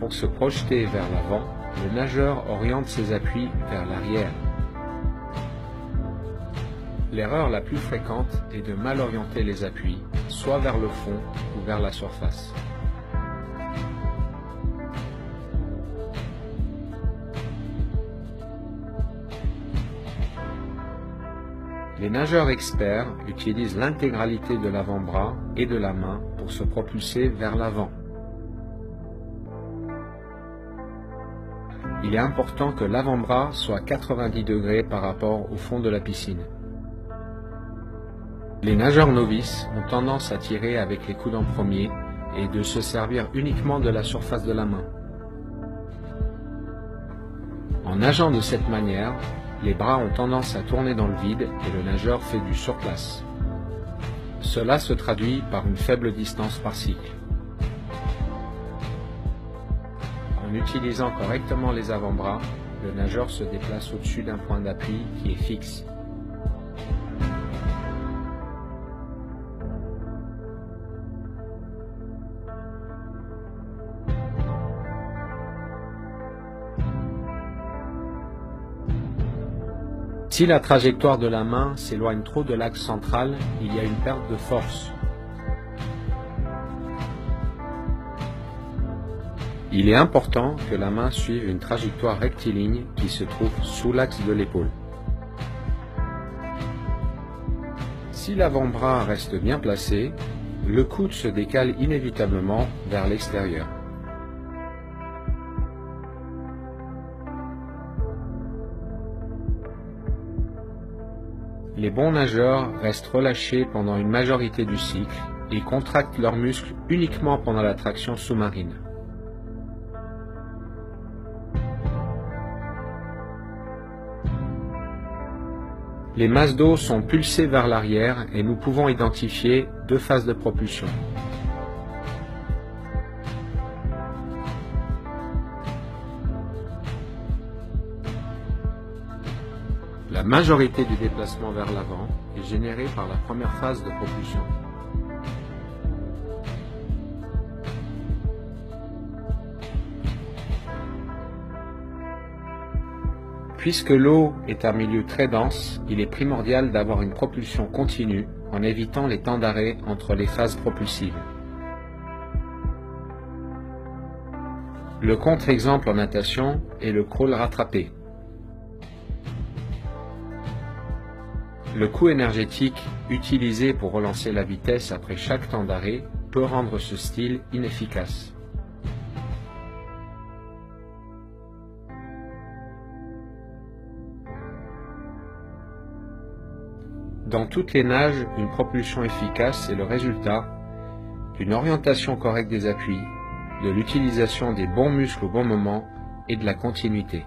Pour se projeter vers l'avant, le nageur oriente ses appuis vers l'arrière. L'erreur la plus fréquente est de mal orienter les appuis, soit vers le fond ou vers la surface. Les nageurs experts utilisent l'intégralité de l'avant-bras et de la main pour se propulser vers l'avant. Il est important que l'avant-bras soit à 90 degrés par rapport au fond de la piscine. Les nageurs novices ont tendance à tirer avec les coudes en premier et de se servir uniquement de la surface de la main. En nageant de cette manière, les bras ont tendance à tourner dans le vide et le nageur fait du surplace. Cela se traduit par une faible distance par cycle. En utilisant correctement les avant-bras, le nageur se déplace au-dessus d'un point d'appui qui est fixe. Si la trajectoire de la main s'éloigne trop de l'axe central, il y a une perte de force. Il est important que la main suive une trajectoire rectiligne qui se trouve sous l'axe de l'épaule. Si l'avant-bras reste bien placé, le coude se décale inévitablement vers l'extérieur. Les bons nageurs restent relâchés pendant une majorité du cycle et contractent leurs muscles uniquement pendant la traction sous-marine. Les masses d'eau sont pulsées vers l'arrière et nous pouvons identifier deux phases de propulsion. La majorité du déplacement vers l'avant est générée par la première phase de propulsion. Puisque l'eau est un milieu très dense, il est primordial d'avoir une propulsion continue en évitant les temps d'arrêt entre les phases propulsives. Le contre-exemple en natation est le crawl rattrapé. Le coût énergétique utilisé pour relancer la vitesse après chaque temps d'arrêt peut rendre ce style inefficace. Dans toutes les nages, une propulsion efficace est le résultat d'une orientation correcte des appuis, de l'utilisation des bons muscles au bon moment et de la continuité.